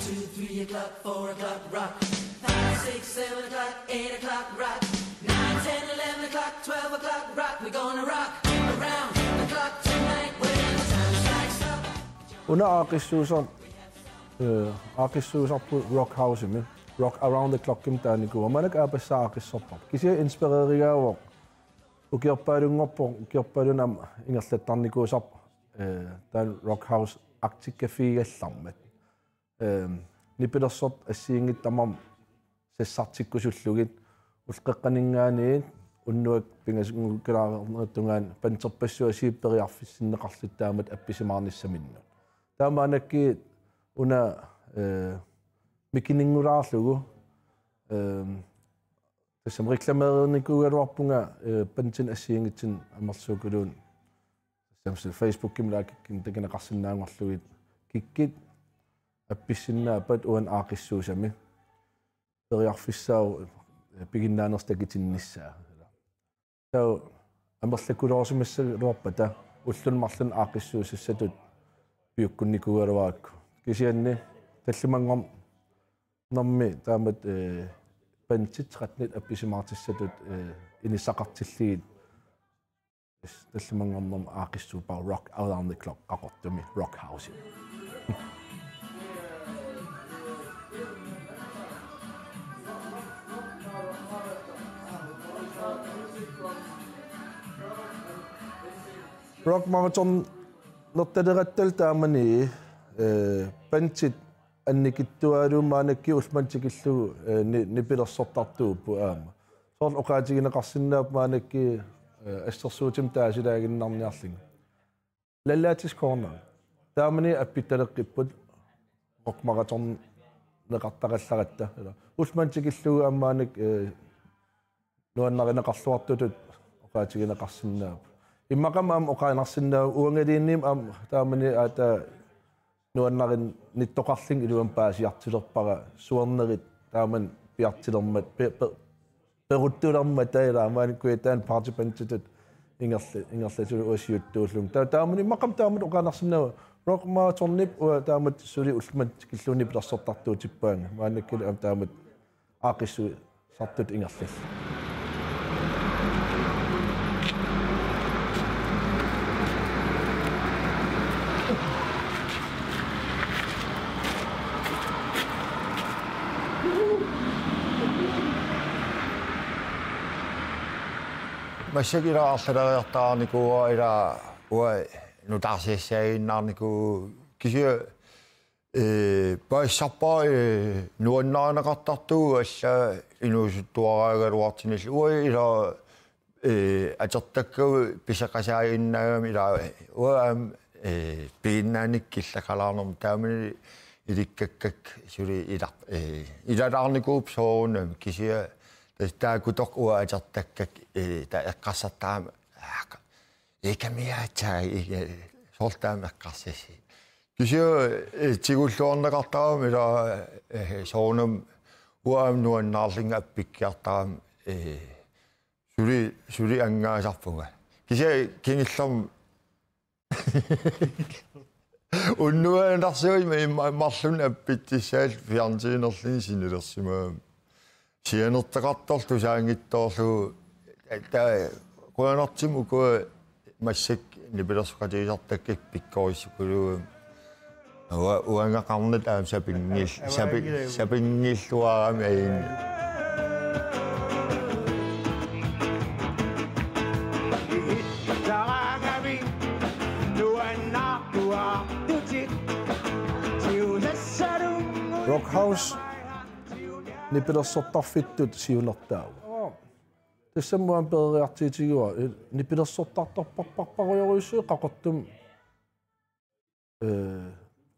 2, 3 o'clock, 4 o'clock, rock. 5, 6, 7 o'clock, 8 o'clock, rock. 9, 10, 11 o'clock, 12 o'clock, rock. We're gonna rock around the clock tonight when the time strikes up. Una aqissuusarpu rock house mi rock around the clock kim taaniku manak apassa aqissorpa kisia inspirerigaavoq ukiorpaalungorpun ingerlattarnikuusarp taan rock house aktikkafiigallarmat nipilersort assiingittamam sassartikkusullugit ulqeqqaningaaniit unnuak pingasungukilaanertungaan panterpassua siipperiarfissinneqarluttaamat appisimaarnissaminnu taamaanakki una mikiningulaarlugu tassam reklameerernikugaluarpunga pantin assiingitsin amersuukuluun tassam Facebook kimlaakikkin takinaqarsinnaangorlugit kikkit appissinnaappat uan aaqissuusami periarfissaau piginnaanerstakitinnисsaa таа амерлакулоорсимассагуарпата уллунмарлун аақиссуусассатут пиуккунникугалуаакку кисианни таллимангорм норми таамат пантит 13 апписимаартиссатут инисақартиллигит таллимангорнорм аақиссуупаа rock around the clock qaqortumi rock house rock marathon nottererattal taamani pantit annikittuaaluummaanakki ulmantikillu nipilersortartuuppu aama soorl oqaatigineqarsinnaapmaanakki assersuutim taasilaagиннарниарлинга лаллаатис corner таамани аппитталеққиппут rock marathon неқартақалларатта улмантикиллугу аммааник нуаннаринеқарлуартутут оqaatigineqarsinnaап иммақамаам оqaanарсиннаа уангалиинним аам таамани аата нуаннарин ниттоқарлин илуам паасиартилерпара суернерит тааман пиартилермат перуттулермат таилаамаани куитаан партипантитут ингерлатулу уасиуттууллун таамани мақам таамат оqaanарсиннаа rock marathonнип уа таамат сули улмат киллуни пилерсортартуутиппаанга маанаккилу аам таамат аақиссу сартут ингерлал Masakira allaraertaarnikuua ila ua nutaarsiassaagiinnaarniku kisia paissarpaa nuannaaneqartartuu alla inuusuttuaraagaluartinillu ua ila atertakkagu pisaqasaagiinnaagami ila ua piinnaanikkillakalаарnermu taamani ilikkakkak suli ilalaarnikuup soorunami kisia taakutoq ua atertakkak taeqqarsartaama ekamiaatsaa soortaama eqqarsassi kisia tigulluorneqartaram ila soorunam uaam nuannaarlinga appikkiartaram suli angaasarpunga kisia kingillerm unnuaanarsuima immarlun appittissaal fiarntiinerlini sinilersimaam sianertaqartorlu saangittoorlu taa quanertimu kua massak nipilersuqatigisartakkak pikkorissukuluum uangaqarnat aam sapingilluarami aini rock house nipilersortarfittut siunertaagu tassammuan periartiitigua nipilersortartarparparuyoruissuu qaqortum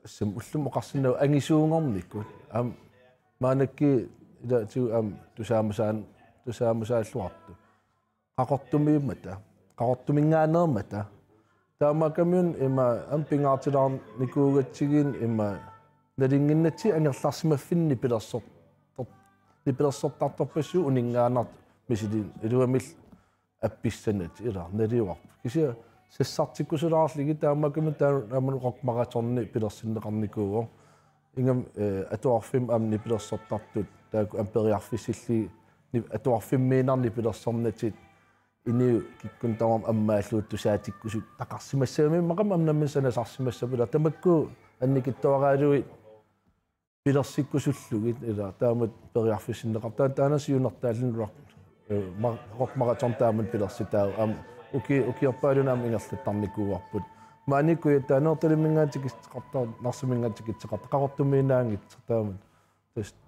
tassam ullum oqarsinnau angisuungornikkut aam maanakki ilaatiu aam tusaamusaalluartu qaqortumiimmata qaqortuminngaanermata taamakamun ima am pingaartilaarnikuugatsigin ima nalinginnatsi angerlarsimaffinni nipilersortartorpassu uningaanart misilin iluamil appissanat ila naliuarp kisia sassartikkusulaarligi taamakamun taaman rock marathonni pilersinneqarnikuugo ingam atuarfim nipilersortartut taaku amperiarfisilli atuarfimmiinarni pilersornatit ini kikkun tamam ammaalluuttu saatikkusut taqarsimassaami maqam amnammin sanasarsimassapula tamakku annikittuaraalui pilersikkusullugit ila taamut periarfissinneqartaa taanasiunartaallin rock marathon taamun pilersitaa am ukiorpaaluna am ingerlattarnikuuarput maanikku taanertalimingaatikiqqartaa narsimingaatikittaqarta qaqortumiinaangit taamut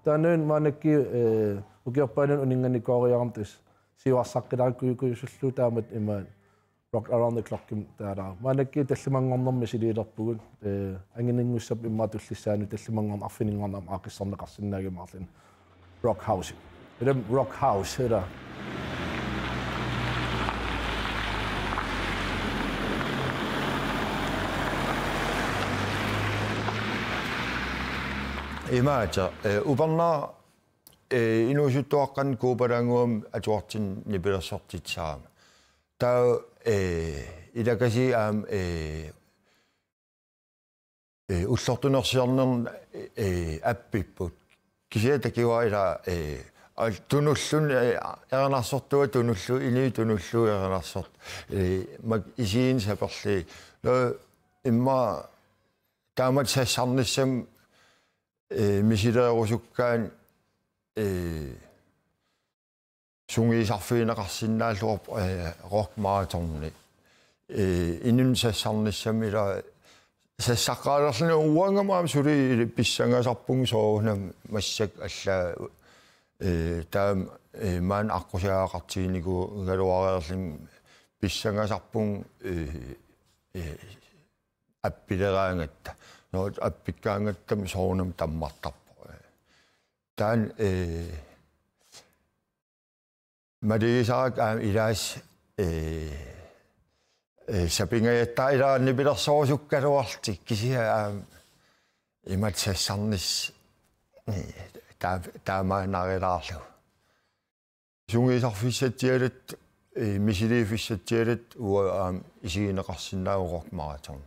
taanun maanakki ukiorpaalun uninganikooriaramtas siuarsaqqilaarkuusullu taamat imaan rock around the clock taara maanakki tallimangornermi siliilerpugut anginingussap immaatullissaanu tallimangorn arfininngornam aaqissarneqarsinnaagamaarlin rock house idam rock house ila Imaata uparna inuusuttuaqqan kuupalanguam atuartin nipilersortitsaama taa ilakasi aam ullortunersiarnern appipput kisiatakiwa ila tunullun eranarsortua tunullu ini tunullu eranarsort mak isiin saperli lo imma taamat sassarnissam misileerusukkaan sungiisarfiinaqarsinnaalluq rock marathonni inun sassarnissamila sassaqaalerluni uangamaam suli pissangasarpung soorunam massak alla taam maan aqusiaaqartiinigu galuareerlin pissangasarpung appileraangatta noot appikkaangattam soorunam tammartarpo taan madigisaak ilaas sapingayatta ilaa nipilersoorusukkaluartik kisia imat sassarnis taamaanarilaarlu sungiisarfissatialut misiliifissatialut ua isigineqarsinnaagu marathon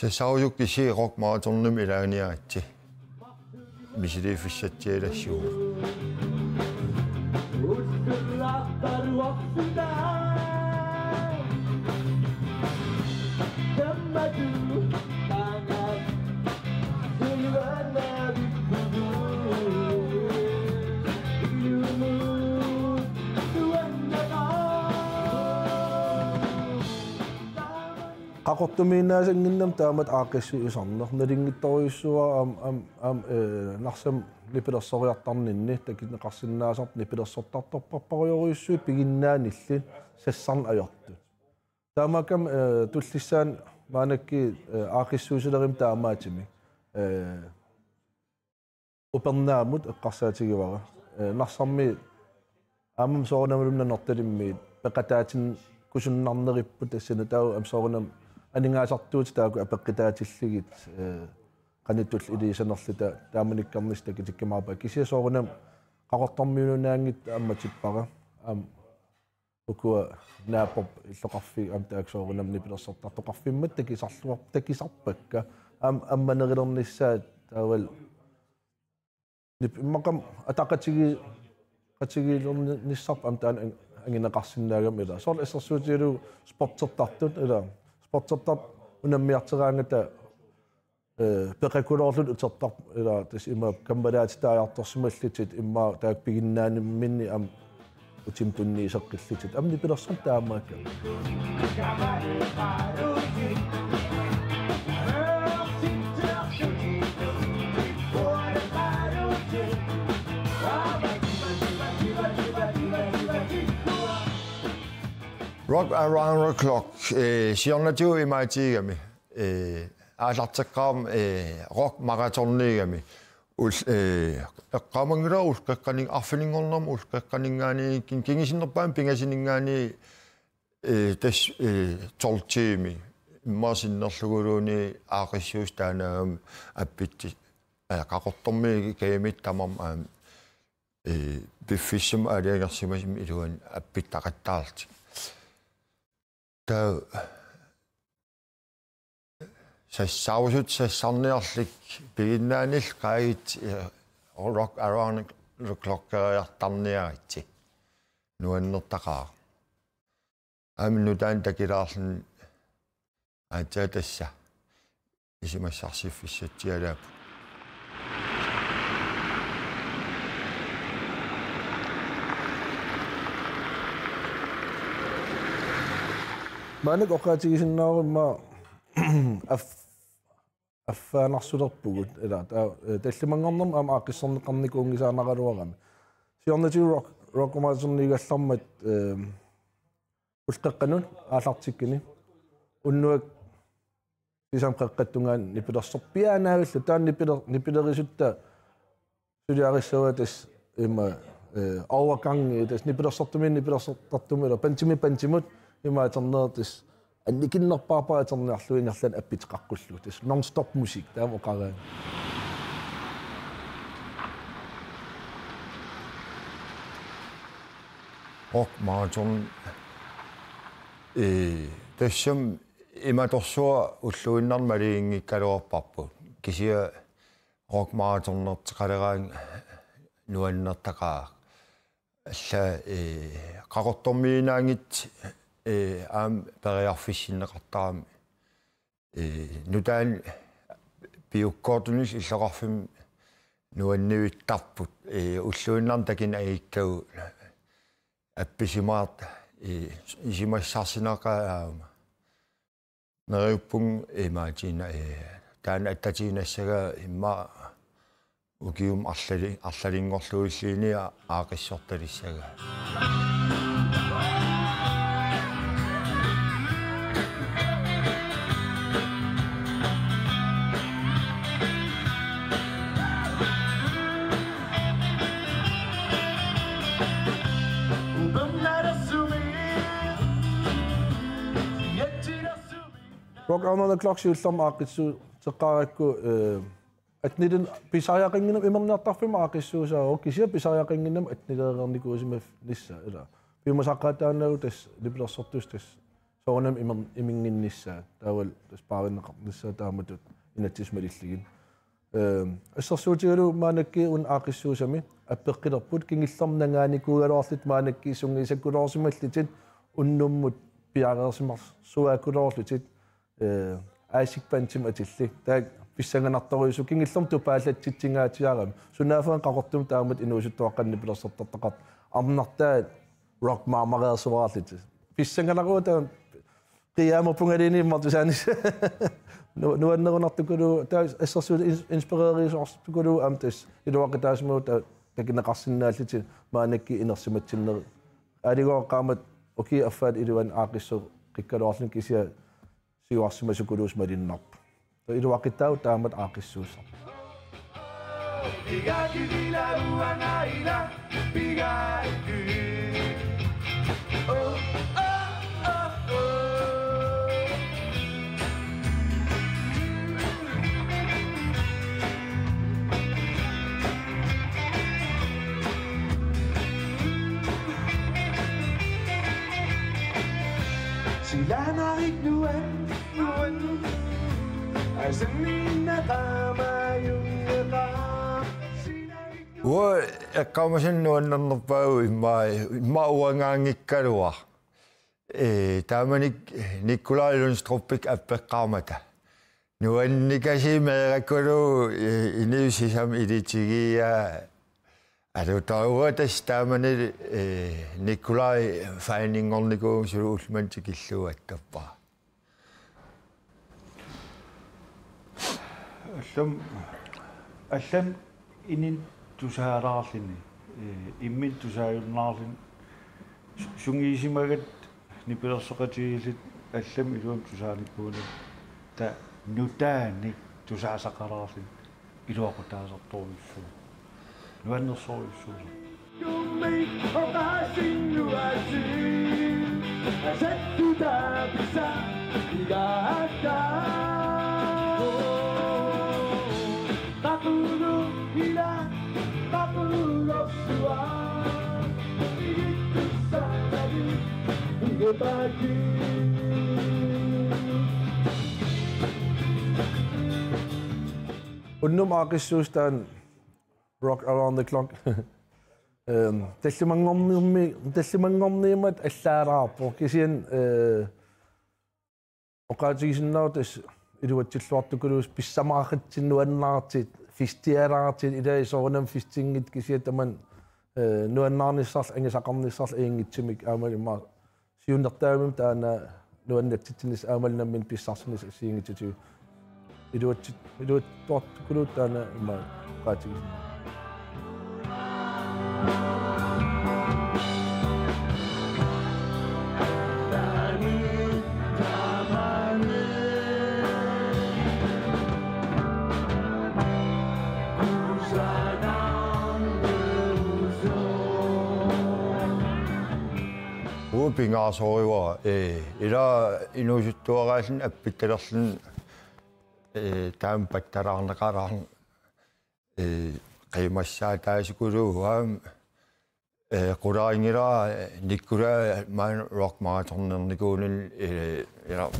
sassarusuk kisi rock marathonnum ilaaniagatsi misiliifissatialassuu qaqortumiinnaasangginnam taamat aaqissuisarner nalingittoriussua am narsam nipilersoriartarninni takineqarsinnaasart nipilersortartorparparioriussuit piginnaanillin sassarn ajortu taamakam tullissaan maanakki aaqissuusilerim taamaatimi upernaamut eqqarsaatigiwara narsarmi aamam soornamalumna nortalimmiit peqataatin kusunnarneripput tassana taa am soornam aningaasartuut taaku apeqqitaatilligit qanittull iliisanerlita taamanikkarnis takitikkimaarpa kisia soornam qaqortarmiununaangit ammatippara am ukua naapop illoqarfi am taak soornam nipilersortartoqarfimmat takisarpakka am ammanerilernissaat taawal maqam ataqatigilernisarp am taan angineqarsinnaagam ila soorl issersuutilu sportsertartut ila sportsertart unammiarteraangata peqakuloorlut utertar ila tas ima kammalaatitaajartorsimallitit imma taak piginnaanimminni am utim tunniiseqqillitit amni pilersor taamaakka Rock around the clock siornatiu imaatiigami aallarteqqaarm rock marathonniigami eqqaamangila ulqeqqaning arfininngornerm ulqeqqaningaani kingisinnerpaan pingasinningaani tas tortiimi immasinnerluguluuni aaqissuus taanaam appitti qaqortormi kaimit tamam biffissum aaliangersimasim iluan appittaqattaarti taa sausut sassarniarlik piginnaanil qaagit rock around the clock tarniaritsi nuannertaqaa aminu taan takilaarlun aataatassa isimassarsiffissatialaap maanik oqaatigisinnaarumma affaanarsulerpugut ila tallimanngornerm aama aaqqissorneqarnikuungisaanaqaluarami siornatiu rockmaasernigaallarmat ulqeqqanun aallartikkini unnuak sisam qaqqattungaan nipilersorpiaanaagallu taan nipilerisutta suliarissavatas imma overgangi tas nipilersortumila pantimut imaaterneertis annikinnerpaapaaterniarluingerlan appiteqaqqullu tas non-stop musik taama oqaraan rock marathon tassam imatorsua ulluinnarmaliingikkaluarparpu kisia rock marathonnerteqaleraang nuannertaqaa alla qaqortormiinaangit aam periarfissinneqartarami nutaan piukkoortunis иллоqarfim nuannivittarput ulluinnarn takin agikkagu appisimaart isimassarsinaqaaama neriuppung imaatina taan attatiinassaga imma ukium arlalingorluilliini aaqissortalissaga rock around the clock siullarma aaqqissu teqqaarakku atnilun pisariaqinginam imerniartarfima aaqqissuusaa kisia pisariaqinginam atnileerernikuusima nissa ila piumasaqqaataanagu tas lipilersortus tas soonam iminginnissaa taawal tas paavinneqarnissaa taamatut inatsismalilligin ассерсуутигалу маанакки ун аақиссуусами аппеққилерпут кингиллэрнангаанникуугалуарлит маанакки сунгисаккулоорсималлитит уннуммут пиареерсимар суааккулоорлутит аасикпантим атилли таа писсанганарторуису кингиллэрм тупаалатситсингаатиарам сунаафаан қақортум таамат инуусуттуаққанни пилерсертартақат арнартаа рок маамареерсуаарлит писсанганаруа таа қиаамерпунгалини иммартусаанис nuannerunartukulu taa assерсуут инспиреерисоорсtukulu амтас илуақитаасмуу таа такинеқарсиннааллити маанакки инерсиматсиннери алигооққаамат оки аффаат илуан аақиссо қиккалуарлун кисиа сиуарсимасукулуус малиннарп та илуақиттау таамат аақиссуусар Ua eqqamasin nuannernerpaagu imma uangaangikkalua taamanik Nikolai-Lundstruppik appeqqaarmata nuannikasimeerakkulu iniusisam ilitigia alutauatas taamani Nikolai fainingornikuum sulu ulmantikilluattappaa аллам инин тусаалаарлини иммин тусааюннаарлин сунгиисимагат нипилерсоқатигилит аллам илуам тусааниккууни та нутаани тусаасақалаарлин илуақутаасерторуйссуу нуаннерсоруйссуу Unnum aqissuustaan Rock Around the Clock. Tallimangorniimmat allaalаарpo kisian oqaatigisinnaartas iluatsilluartukuluus pissamaaritsinnuannaartit fistialaartit ilaisorunam fistingit kisiataman nuannaarnissarl angisaqarnissarl iingitsimik aamalima siunnertaamim taana nuannatsittinis aamalnammin pissarsinis asiingititu iluattuartukuluut taana ima oqaatigisinnaar Pingaasoriwa ila inusuttuaraalin appittalerlun taam pattalaarneqalaarn qiimassaa taasukuluuam qulaingila nikkula maan rock marathonernikuunun ila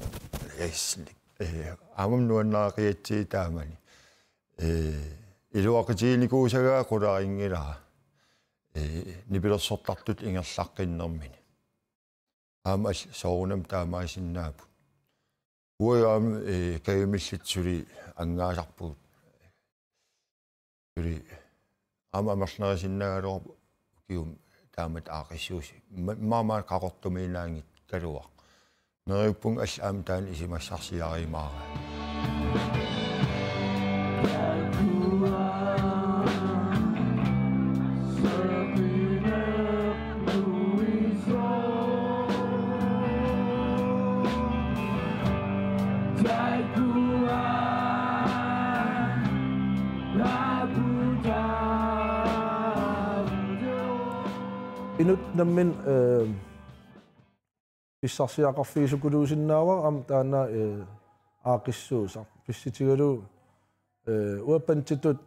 amum nuannaaqiatsi taamani iluaqitiinikuusagaa qulaingila nipilersortartut ingerlaqqinnermini amal soorunam taamaasinnaaput uaam kayumillitsuli angaasarpuut suli amarnerisinnaagalor kium taamat aaqissuusi maama qaqortumiinaangit kaluaq neriuppung allaam taan isimassarsiarimaara Inut nammin pissarsiaqarfiisukuluusinnaava am taana aaqissuusa pissitigalu uappanchitut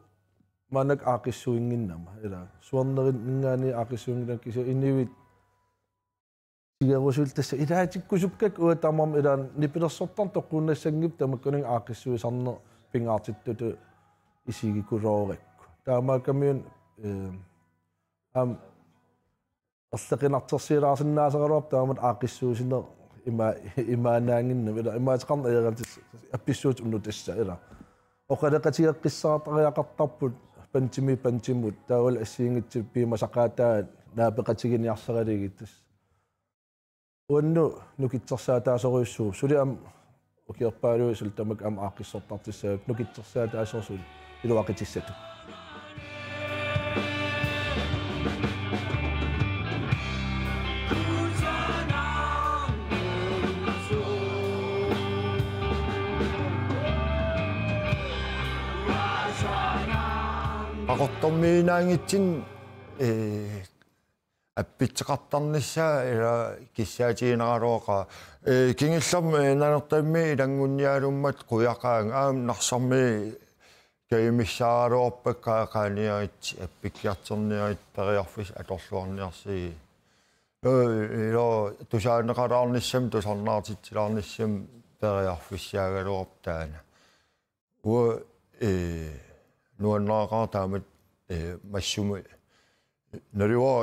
manak aaqissuinginnama ila suarnerin ingaani aaqissuinginak kisa inivit sigarusultassa ilaatikkusukkak uatamam ila nipilersortar toqquunnassangip tamakkuning aaqissuisarner pingaartittutu isigikuroorikku taamaakamiun am арлеқинартерсиилаарсиннаасеқалуар таамат аақиссуусинер имаанаангинна ила имаатеқарна аералтис апписсуут уннутасса ила оқалеқатигеққиссаартариақартарпут пантимут таавал ассиингитсип пимасақаатаат наапеқатигиниарсералигиттас уанну нукитсерсаатаасоруйуссуу сулиам окиерпаалуисул тамак ам аақиссортартиссаак нукитсерсаатаасорсул илуақитиссату aqortormiinaangitsin appitseqartarnissaa ila kissaatiineraluoqa kingillam nanertammi ilangunnialummat quyaqaang aam narsarmi kayimissaaluorpakkaaqaaniarit appikkiarterniarit periarfis atorluarniarsi ilo tusaaneqalaarnissam tusarnaartitsilaarnissam periarfissiagaluorp taana ua nuannaaqaa taamat massumi nariwa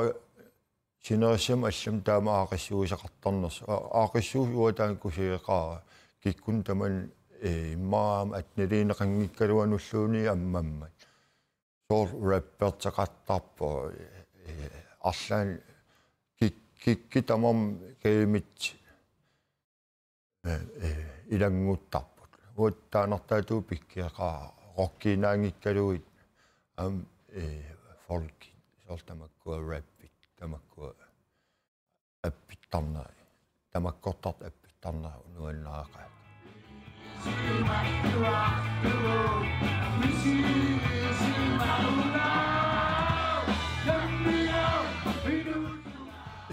sinerissam allam taama aaqissuusaqartarners aaqissuus uataan kusiiqaa kikkun taman immaam atniliineqanngikkaluanulluuni ammammat soor rapperteqattarpo arlaan kikki tamam keemit ilanguttarput uattaanartaatuu pikkiaqaa rockiinaangikkaluit am folk soltamakkua rappit tamakkua appittarnaa tamakkortart appittarnaa nuannaaqa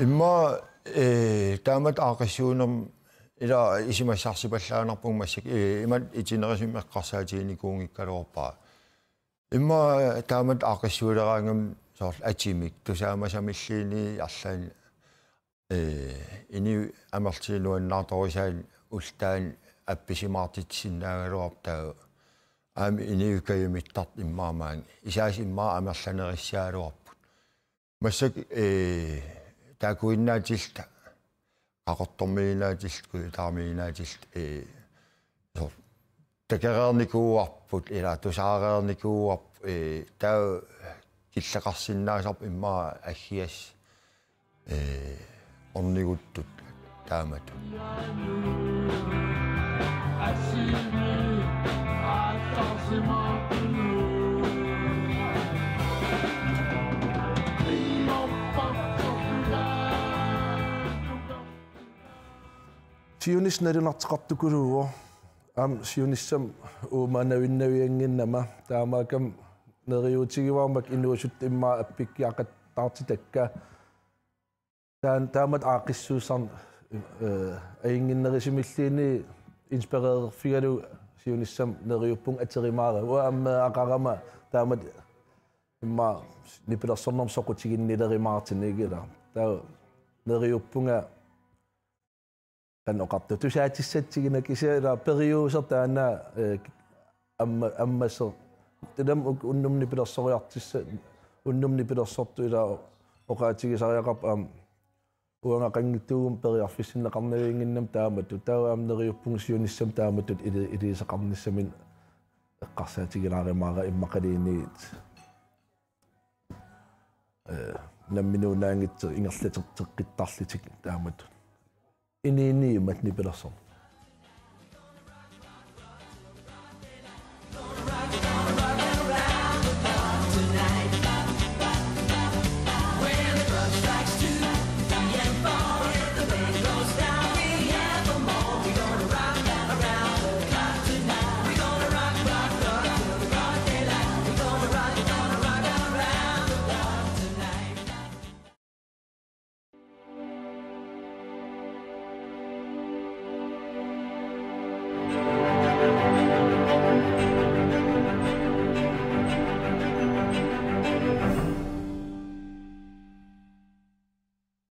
imma taamat aaqissuunam ila isimassarsipallaanarpung massik imat itinerisimeqqarsaatiinikuungikkaluorpaa imma taamat aaqissuuleraangam soorl atimik tusaamassamilliini arlaan ini amertiinuannaartorisaan ultaan appisimaartitsinnaaгаluartaa Aami iniukayumittart immaamaani. Isaas immaa amerlanerissaaluarput. Massak taakuinnaatilta qaqortormiinaatilta kulitaarmiinaatilta takeraernikuuarput ila tusaareernikuuarp taa killaqarsinnaasarp immaa aggias orniguttut taamatu. Sionis narinarteqartukuluuo sionissam uumanavinnavianginnama taamakam neriutigivarmak inuusut immaa appikkiaqattaartitakka taamat aaqissuusarn ainginnerisimiilliini inspirerfigalu sionissam neriuppung aterimaara uamma aqarama taamat immaa nipilersornerm soqutiginnilerimaartinigila taa neriuppunga kannoqartu tusaatissatsigina kisiala periuusertaana ammasser tidam unnumni pilersoriartissa unnumni pilersortu ila oqaatigisariaqarp uangaqangittuugum periarfissinneqarnaviinginnam taamattu taa neriuppung sionissam taamatut iliiseqarnissamin eqqarsaatigilaarimaara immaqaliiniit namminuunaangitser ingerlaterteqqittarlitik taamattu ini matni pilersorn